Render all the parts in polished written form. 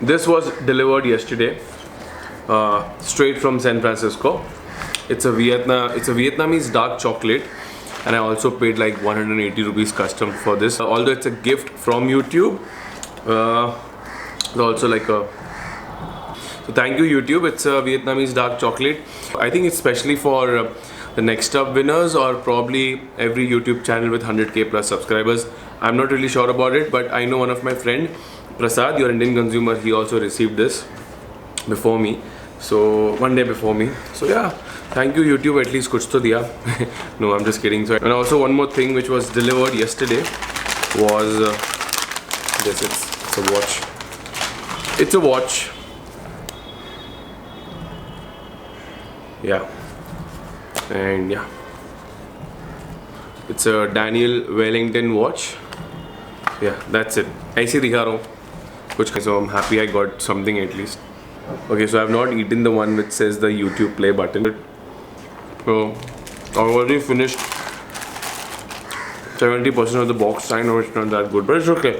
This was delivered yesterday, straight from San Francisco. It's a Vietnamese dark chocolate, and I also paid like 180 rupees custom for this. Although it's a gift from YouTube, it's also like a. So thank you YouTube. It's a Vietnamese dark chocolate. I think it's specially for the Next Up winners, or probably every YouTube channel with 100k plus subscribers. I'm not really sure about it, but I know one of my friend, Prasad, your Indian consumer, he also received this before me. So one day before me. So yeah, thank you YouTube, at least kuch to diya. No, I'm just kidding. So, and also one more thing which was delivered yesterday was this. It's a watch. It's a watch. Yeah. And yeah, it's a Daniel Wellington watch. Yeah, that's it. ऐसे दिखा रहा हूँ कुछ. So I'm happy I got something at least. Okay, so I've not eaten the one which says the YouTube play button. So I've already finished 70% of the box. I know it's not that good, but it's okay.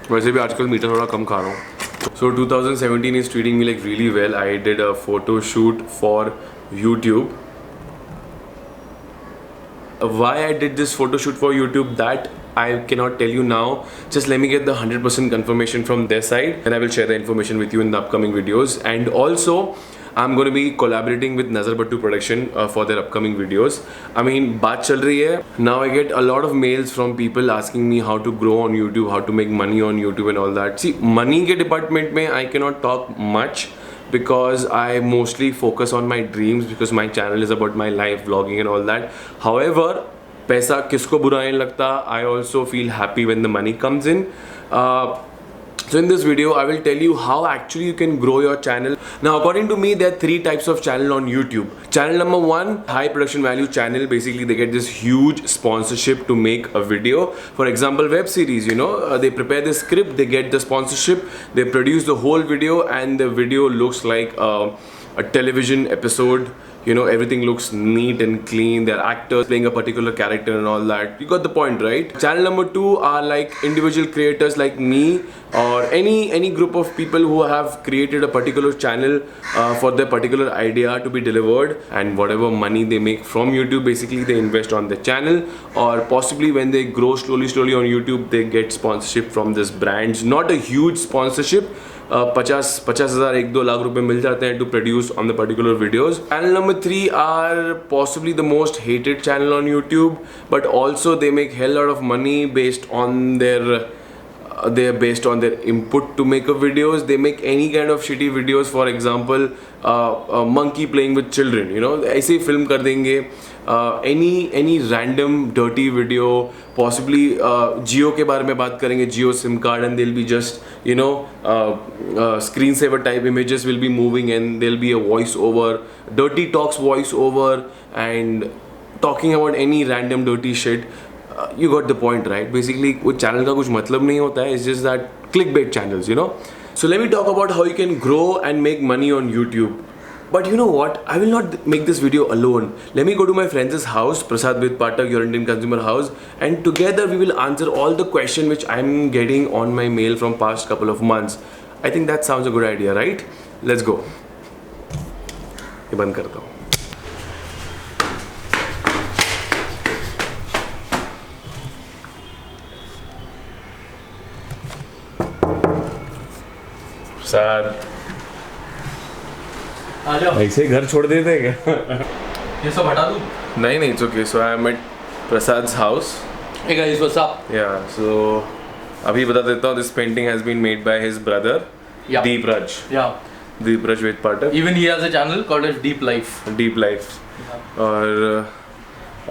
वैसे भी आजकल मीठा थोड़ा कम खा रहा हूँ. So 2017 is treating me like really well. I did a photo shoot for YouTube. Why I did this photo shoot for YouTube, that I cannot tell you now. Just let me get the 100% confirmation from their side, and I will share the information with you in the upcoming videos. And also, I'm going to be collaborating with Nazar Bhattu Production for their upcoming videos. I mean, baat chal rahi hai. Now I get a lot of mails from people asking me how to grow on YouTube, how to make money on YouTube and all that. See, money ke department mein I cannot talk much, because I mostly focus on my dreams, because my channel is about my life vlogging and all that. However, पैसा किसको बुरा नहीं लगता. I also feel happy when the money comes in. So in this video, I will tell you how actually you can grow your channel. Now, according to me, there are 3 types of channel on YouTube. Channel number 1, high production value channel. Basically, they get this huge sponsorship to make a video. For example, web series, you know, they prepare the script, they get the sponsorship, they produce the whole video, and the video looks like a television episode. You know, everything looks neat and clean. They're actors playing a particular character and all that. You got the point, right? Channel number 2 are like individual creators like me, or any group of people who have created a particular channel for their particular idea to be delivered, and whatever money they make from YouTube, basically they invest on the channel, or possibly when they grow slowly on YouTube, they get sponsorship from these brands. Not a huge sponsorship. 50,000 1-2 lakh रुपए मिल जाते हैं to produce on the particular videos. Channel number 3 are possibly the most hated channel on YouTube, but also they make hell lot of money based on their they're based on their input to make a videos. They make any kind of shitty videos. For example, a monkey playing with children, you know, ऐसे ही film कर देंगे. Any random dirty video, possibly Jio के बारे में बात करेंगे, Jio SIM card, and they'll be just, you know, screensaver type images will be moving, and there'll be a voice over, dirty talks voice over, and talking about any random dirty shit. You got the point, right? Basically, वो channel का कुछ मतलब नहीं होता है. It's just that clickbait channels, you know. So let me talk about how you can grow and make money on YouTube. But you know what? I will not make this video alone. Let me go to my friend's house, Prasad with Patak, your Indian consumer house, and together we will answer all the questions which I'm getting on my mail from past couple of months. I think that sounds a good idea, right? Let's go. ये बंद करता हूँ. Prasad. ऐसे घर छोड़ देते हैं क्या? ये सब हटा दूँ? नहीं, it's okay. So I am at Prasad's house. Hey guys, what's up? Yeah, so अभी बता देता हूँ. This painting has been made by his brother, Yeah. Deep Raj. Yeah. Deep Raj with Patak. Even he has a channel called as Deep Life. Deep Life. Yeah. और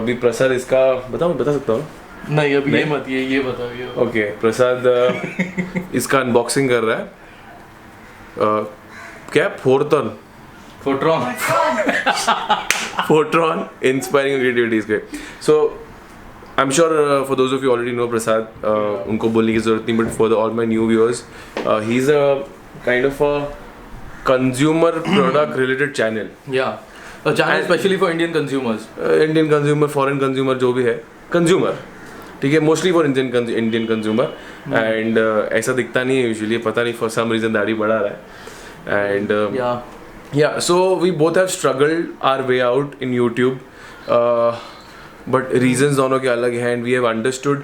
अभी प्रसाद इसका बता सकता हूँ? नहीं, अभी ये मत, ये बताओ ये. Okay, प्रसाद इसका अनबॉक्सिंग कर रहा है. क्या? Fortron inspiring creativity is great. So I'm sure for those of you already know Prasad, उनको बोलने की ज़रूरत नहीं, but for all my new viewers, he's a kind of a consumer product related channel. Yeah, a channel especially for Indian consumers. Indian consumer, foreign consumer, जो भी है, consumer. ठीक है, mostly for Indian consumer and ऐसा दिखता नहीं है usually, पता नहीं फॉर सम रीजन दाढ़ी बढ़ा रहा है and yeah, so we both have struggled our way out in YouTube, but reasons दोनों के अलग हैं and we have understood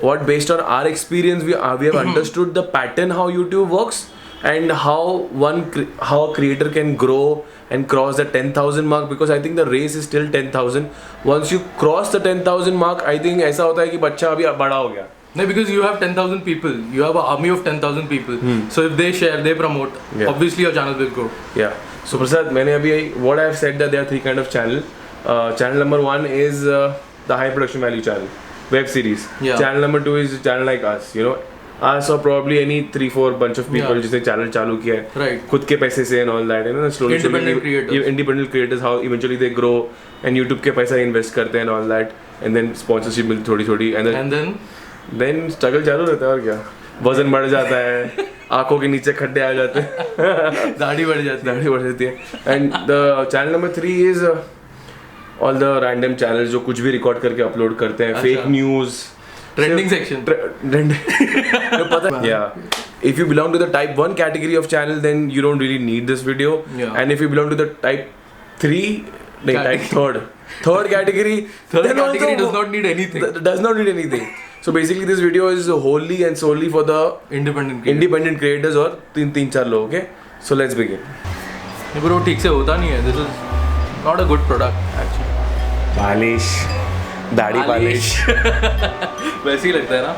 what based on our experience we have understood the pattern how YouTube works and how how a creator can grow and cross the 10,000 mark, because I think the race is still 10,000. Once you cross the 10,000 mark, I think ऐसा होता है कि बच्चा अभी बड़ा हो गया. No, because you have 10,000 people, you have an army of 10,000 people. So if they share, they promote, obviously your channel will grow. Yeah. So Prasad, मैंने अभी what I have said that there are 3 kind of channel. Channel number 1 is the high production value channel, web series. Yeah. Channel number 2 is channel like us, you know, us or probably any 3-4 bunch of people जिसने channel चालू किया है. Right. खुद के पैसे से and all that, you know, slowly. Independent creators, how eventually they grow and YouTube के पैसा invest करते हैं and all that, and then sponsorship मिलती थोड़ी and then struggle चालू रहता है और क्या, वजन बढ़ जाता है, आंखों के नीचे खड्डे आ जाते हैं, दाढ़ी बढ़ जाती है and the channel number 3 is all the random channels जो कुछ भी रिकॉर्ड करके अपलोड करते हैं, फेक न्यूज, ट्रेंडिंग सेक्शन, पता है या if you belong to the type 1 category of channel then you don't really need this video, and if you belong to the type 3 type third category does not need anything. So basically this video is wholly and solely for the independent creators और 3-4 लोग. Okay, so let's begin. ये bro ठीक से होता नहीं है, this is not a good product actually. Polish, दाढ़ी polish वैसे ही लगता है ना.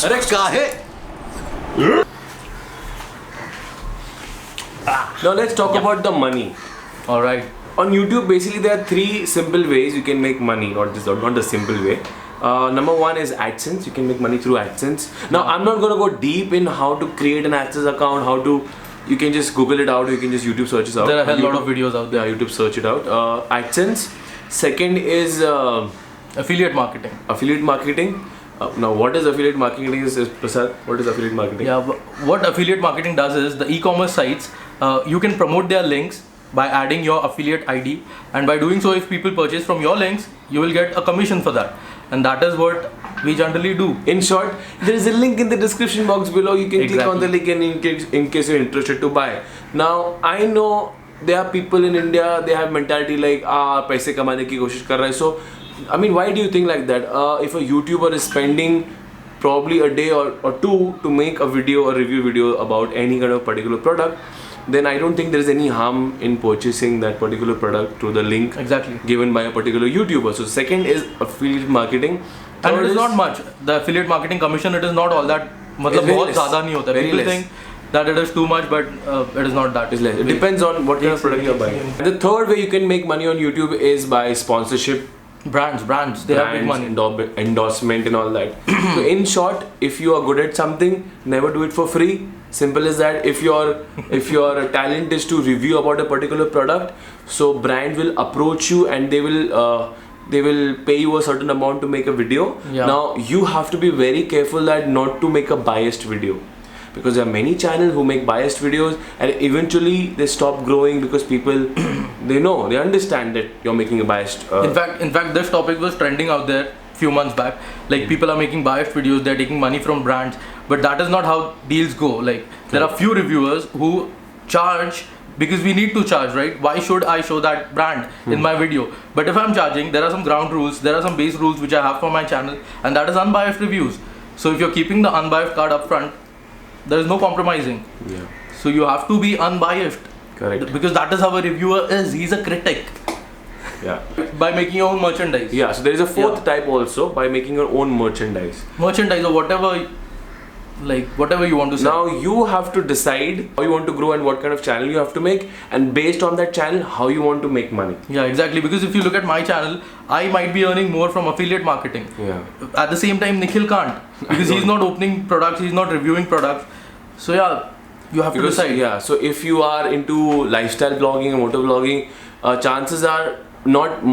अरे काहे? Now let's talk about the money. All right. On YouTube, basically there are 3 simple ways you can make money. Not the simple way. Number 1 is AdSense. You can make money through AdSense. Now I'm not gonna go deep in how to create an AdSense account. You can just Google it out. You can just YouTube search it out. There are a lot of videos out there. Yeah, YouTube search it out. AdSense. Second is affiliate marketing. Now, what is affiliate marketing? Is Prasad? What is affiliate marketing? Yeah, what affiliate marketing does is the e-commerce sites. You can promote their links by adding your affiliate ID, and by doing so, if people purchase from your links, you will get a commission for that, and that is what we generally do. In short, there is a link in the description box below. You can click on the link and in case you're interested to buy. Now, I know there are people in India, they have mentality like पैसे कमाने की कोशिश कर रहे हैं. So, I mean, why do you think like that? If a YouTuber is spending probably a day or 2 to make a video or review video about any kind of particular product, then I don't think there is any harm in purchasing that particular product through the link given by a particular YouTuber. So second is affiliate marketing. And it is not much. The affiliate marketing commission, it is not all that. मतलब बहुत ज़्यादा नहीं होता. People think that it is too much, but it is not that. It's less. It depends on what kind of product you're buying. And the third way you can make money on YouTube is by sponsorship. Brands, they have big money. Endorsement and all that. So in short, if you are good at something, never do it for free. Simple as that. If your talent is to review about a particular product, so brand will approach you and they will pay you a certain amount to make a video. Yeah. Now you have to be very careful that not to make a biased video, because there are many channels who make biased videos and eventually they stop growing because people they understand that you're making a biased. In fact, this topic was trending out there few months back. Like people are making biased videos, they're taking money from brands, but that is not how deals go. Like there are few reviewers who charge because we need to charge, right? Why should I show that brand in my video? But if I'm charging, there are some ground rules, there are some base rules which I have for my channel, and that is unbiased reviews. So if you're keeping the unbiased card up front, there is no compromising. Yeah. So you have to be unbiased. Correct. Because that is how a reviewer is. He's a critic. Yeah. By making your own merchandise. Yeah. So there is a fourth type also, by making your own merchandise. Merchandise or whatever like whatever you want to say. Now you have to decide how you want to grow and what kind of channel you have to make, and based on that channel, how you want to make money. Yeah, exactly. Because if you look at my channel, I might be earning more from affiliate marketing. Yeah. At the same time, Nikhil can't because he's not opening products, he's not reviewing products. So yeah, you have to decide. Yeah. So if you are into lifestyle blogging and motor blogging, chances are not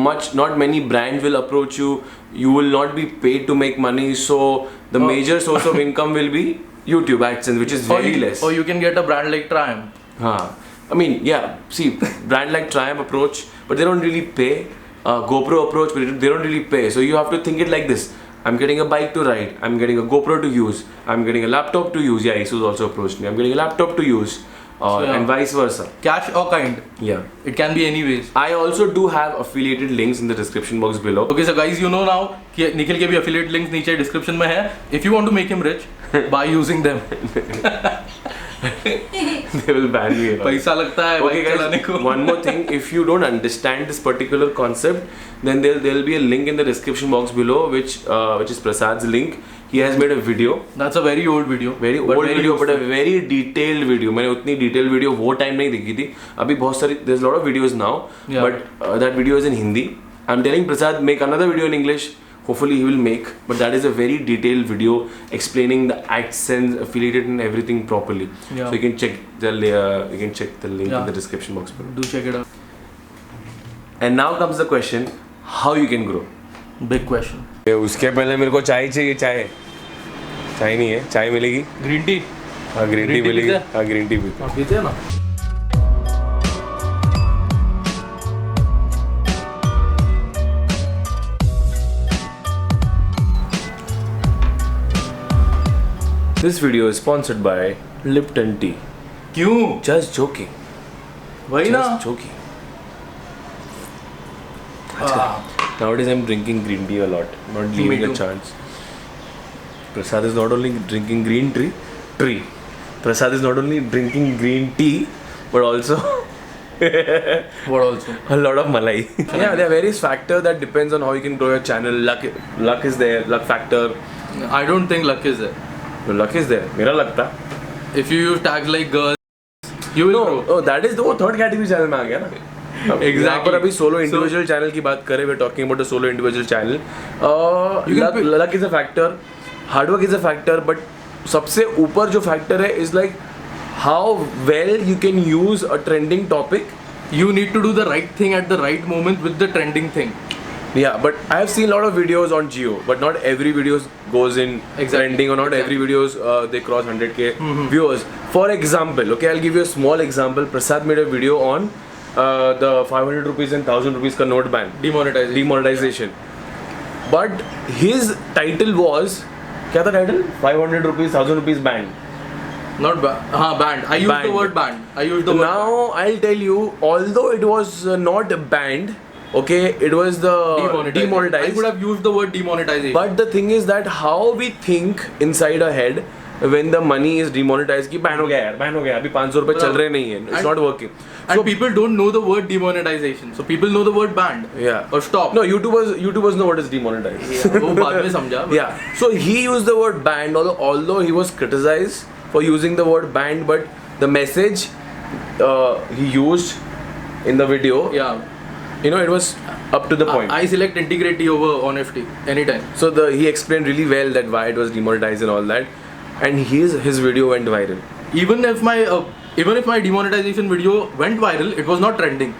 many brands will approach you. You will not be paid to make money. So the major source of income will be YouTube AdSense, which is very less. Or you can get a brand like Triumph. I mean, yeah. See, brand like Triumph approach, but they don't really pay. GoPro approach, but they don't really pay. So you have to think it like this. I'm getting a bike to ride. I'm getting a GoPro to use. I'm getting a laptop to use. Yeah, Asus also approached me. I'm getting a laptop to use. And vice versa. Cash or kind. Yeah. It can be any ways. I also do have affiliated links in the description box below. Okay, so guys, you know now कि Nikhil के भी affiliate links नीचे description में है. If you want to make him rich, by using them. They will ban me. पैसा लगता है Okay, bike चलाने guys. को. One more thing. If you don't understand this particular concept, then there will be a link in the description box below, which is Prasad's link. He has made a video. That's a very old video. Very old video, but a very detailed video. मैंने उतनी detailed video वो time नहीं देखी थी. अभी बहुत सारी there's a lot of videos now, Yeah. but that video is in Hindi. I'm telling Prasad make another video in English. Hopefully he will make, but that is a very detailed video explaining the AdSense, affiliated and everything properly. Yeah. So you can check the link in the description box below. Do check it out. And now comes the question, how you can grow. Big question. उसके पहले मेरे को चाय चाहिए. चाय नहीं है, चाय मिलेगी. Green tea. हाँ ग्रीन टी Green tea मिलेगी. पीते हैं? हाँ ग्रीन टी भी. आप पीते हैं ना? This video is sponsored by Lipton Tea. क्यों? Just joking. वही ना? Just joking. Nowadays I'm drinking green tea a lot. Not Me leaving a too. chance. Prasad is not only drinking green tree. Prasad is not only drinking green tea, but also What also? a lot of malai. Yeah, there are various factors that depends on how you can grow your channel. Luck is there. Luck factor. I don't think luck is there. No, luck is there. मेरा लगता. If you use tags like girls, you will grow. Oh, that is वो third category channel में आ गया ना. Exactly. यहाँ पर अभी solo individual channel की बात करें, we're talking about a solo individual channel. Luck is a factor, hard work is a factor, but सबसे ऊपर जो factor है is like how well you can use a trending topic. You need to do the right thing at the right moment with the trending thing. Yeah, but I have seen a lot of videos on Jio, but not every video goes in trending, or not every videos they cross 100k viewers. For example, okay, I'll give you a small example. Prasad made a video on the 500 rupees and 1000 rupees ka note ban, demonetization. But his title was, क्या था title? 500 rupees, 1000 rupees banned. Not banned. I used the word banned. I used the word. Now I'll tell you, although it was not banned, okay, it was the demonetized. I would have used the word demonetization. But the thing is that how we think inside our head when the money is demonetized कि ban हो गया अभी 500 रुपए चल रहे नहीं है, it's not working. And people don't know the word demonetization, so people know the word banned. Yeah. Or stop. No, YouTubers know what is demonetized. वो बाद में समझा. Yeah. So he used the word banned, although he was criticized for using the word banned, but the message he used in the video, Yeah. it was up to the point. I select integrity over honesty anytime. So he explained really well that why it was demonetized and all that, and his video went viral. Even if my demonetization video went viral, it was not trending.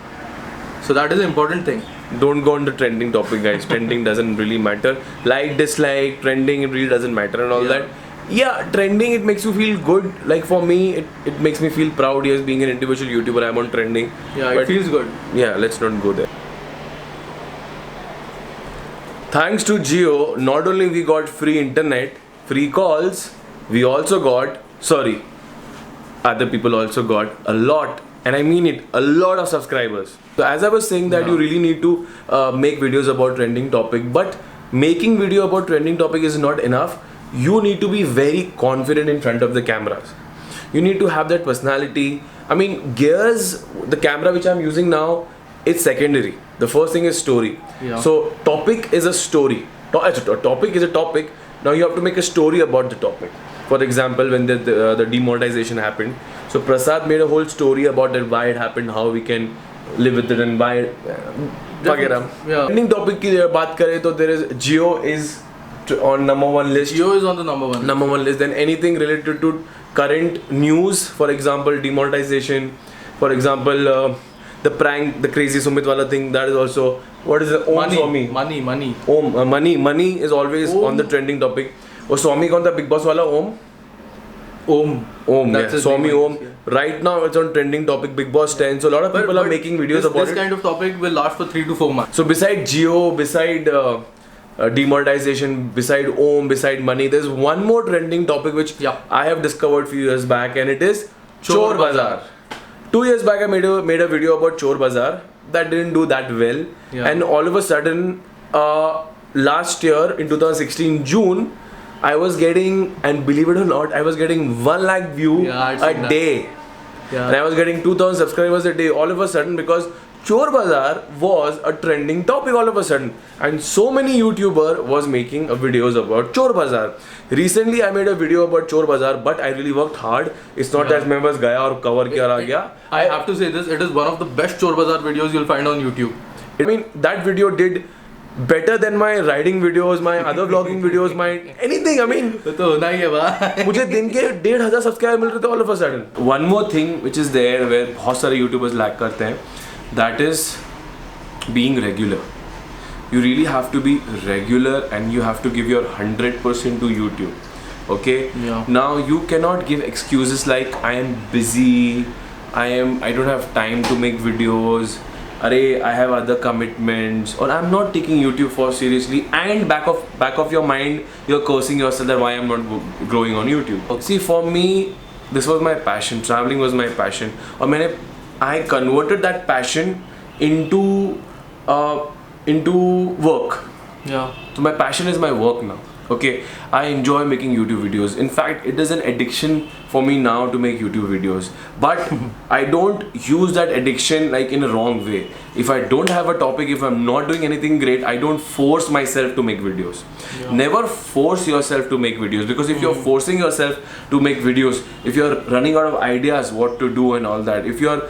So that is the important thing. Don't go on the trending topic, guys. Trending doesn't really matter. Like, dislike, trending, it really doesn't matter and all that. Yeah, trending, it makes you feel good. Like for me, it makes me feel proud as being an individual YouTuber. I'm on trending. Yeah, But it feels good. yeah, let's not go there. Thanks to Jio, not only we got free internet, free calls, we also got, other people also got a lot, and I mean it, a lot of subscribers. So as I was saying that you really need to make videos about trending topic, but making video about trending topic is not enough. You need to be very confident in front of the cameras. You need to have that personality. I mean, Gears, the camera which I'm using now, it's secondary. The first thing is story. Yeah. So topic is a story. A topic is a topic. Now you have to make a story about the topic. For example, when the demonetization happened, so Prasad made a whole story about it, why it happened, how we can live with it, and why. वगैरह. Yeah. Trending topic की बात करें तो there is Jio is on number 1 list. Jio is on the number one. Number 1 list. Then anything related to current news, for example, demonetization, for example, the prank, the crazy Sumit wala thing, that is also. What is it? Om Swami. Money. Om money is always on the trending topic. और Swami कौन था Big Boss वाला? Om, That's yeah. his Swami name, Om. yeah. Right now it's on trending topic, Big Boss 10. So a lot of people are making videos about this it. kind of topic will last for 3 to 4 months. So beside Jio, beside demonetization, beside Om, beside money, there's one more trending topic which I have discovered few years back, and it is Chor Bazaar. 2 years back I made a video about Chor Bazaar that didn't do that well, and all of a sudden last year in 2016 June I was getting, and believe it or not, I was getting 1 lakh view a day. And I was getting 2,000 subscribers a day all of a sudden, because Chor Bazaar was a trending topic all of a sudden, and so many YouTuber was making videos about Chor Bazaar. Recently I made a video about Chor Bazaar, but I really worked hard. It's not that मैं बस गया और cover किया और आ गया. I have to say this, it is one of the best Chor Bazaar videos you'll find on YouTube. I mean, that video did better than my riding videos, my other vlogging videos, my anything. I mean, तो होना ही है भाई. मुझे दिन के 1,500 subscriber मिल रहे थे all of a sudden. One more thing which is there where बहुत सारे YouTubers lack करते हैं, that is being regular. You really have to be regular and you have to give your 100% to YouTube. Okay? Yeah. Now you cannot give excuses like I am busy, I don't have time to make videos. I have other commitments, or I'm not taking YouTube for seriously, and back of your mind you're cursing yourself that why I'm not growing on YouTube. See, for me this was my passion. Traveling was my passion, or I converted that passion into work. Yeah. So my passion is my work now. Okay, I enjoy making YouTube videos. In fact, it is an addiction for me now to make YouTube videos. But I don't use that addiction like in a wrong way. If I don't have a topic, if I'm not doing anything great, I don't force myself to make videos. Yeah. Never force yourself to make videos, because if you're forcing yourself to make videos, if you're running out of ideas what to do and all that, if you're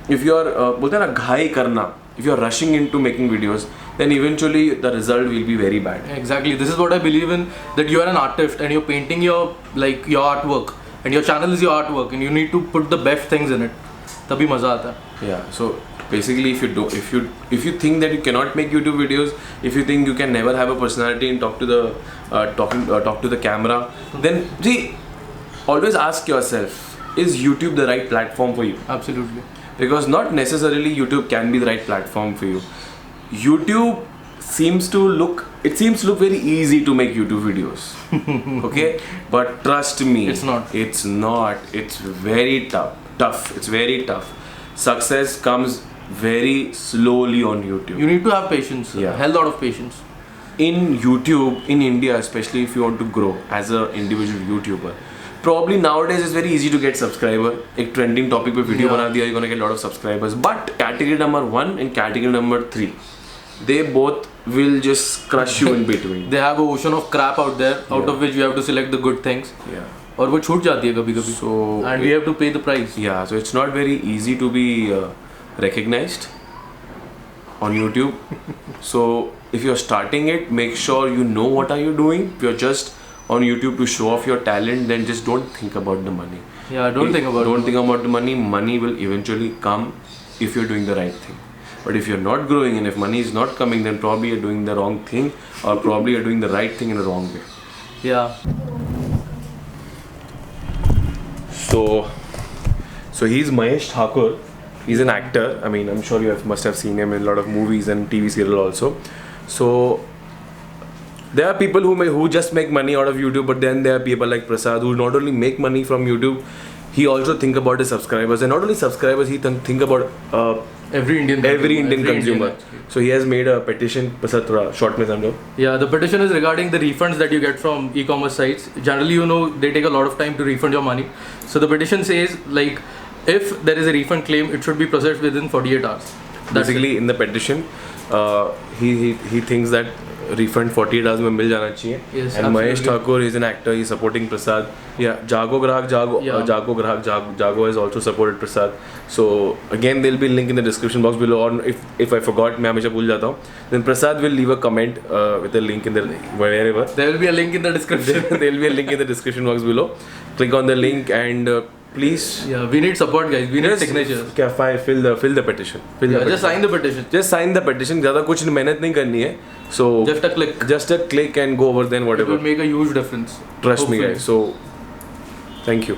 बोलते हैं ना घाई करना, if you're rushing into making videos, then eventually the result will be very bad. Exactly. This is what I believe in, that you are an artist and you're painting your artwork, and your channel is your artwork, and you need to put the best things in it. तभी मजा आता है. Yeah. So basically, if you think that you cannot make YouTube videos, if you think you can never have a personality and talk to the camera, then see, always ask yourself, is YouTube the right platform for you? Absolutely. Because not necessarily YouTube can be the right platform for you. YouTube seems to look very easy to make YouTube videos. Okay, but trust me, it's not. It's very tough. It's very tough. Success comes very slowly on YouTube. You need to have patience. Yeah. Hell lot of patience. In YouTube, in India especially, if you want to grow as an individual YouTuber, probably nowadays it's very easy to get subscriber. एक trending topic पे video बना दिया, you're gonna get a lot of subscribers. But category number 1 and category number 3, they both will just crush you in between. They have an ocean of crap out there, out of which you have to select the good things. Yeah. और वो छूट जाती है कभी-कभी. So and we have to pay the price. Yeah, so it's not very easy to be recognized on YouTube. So if you're starting it, make sure you know what are you doing. If you're just on YouTube to show off your talent, then just don't think about the money. Yeah, don't think about the money. Money will eventually come if you're doing the right thing. But if you're not growing and if money is not coming, then probably you're doing the wrong thing, or probably you're doing the right thing in a wrong way. Yeah. So he's Mahesh Thakur. He's an actor. I mean, I'm sure you must have seen him in a lot of movies and TV serial also. So there are people who just make money out of YouTube, but then there are people like Prasad who not only make money from YouTube, he also think about his subscribers, and not only subscribers, he think about every Indian consumer. So he has made a petition. Prasad, थोड़ा short में समझो. Yeah, the petition is regarding the refunds that you get from e-commerce sites. Generally, they take a lot of time to refund your money. So the petition says, like, if there is a refund claim, it should be processed within 48 hours. Basically, in the petition, he thinks that refund 48 hours में मिल जाना चाहिए. Yes, And Mahesh absolutely. Thakur is an actor. He's supporting Prasad. Yeah, Jago Grahak Jago. Yeah. Jago Grahak Jago has also supported Prasad. So again, there'll be a link in the description box below. Or if I forgot, मैं हमेशा भूल जाता हूँ. Then Prasad will leave a comment with a link in the wherever. There will be a link in the description. There'll be a link in the description box below. Click on the link and please. Yeah, we need support, guys. We need Just signatures. क्या fill the petition. Fill the Yeah, just petition. sign the petition. Just sign the petition. ज़्यादा कुछ मेहनत नहीं करनी है. So Just a click. just a click and go over then It whatever. will make a huge difference. Trust me, Hopefully. guys. So thank you.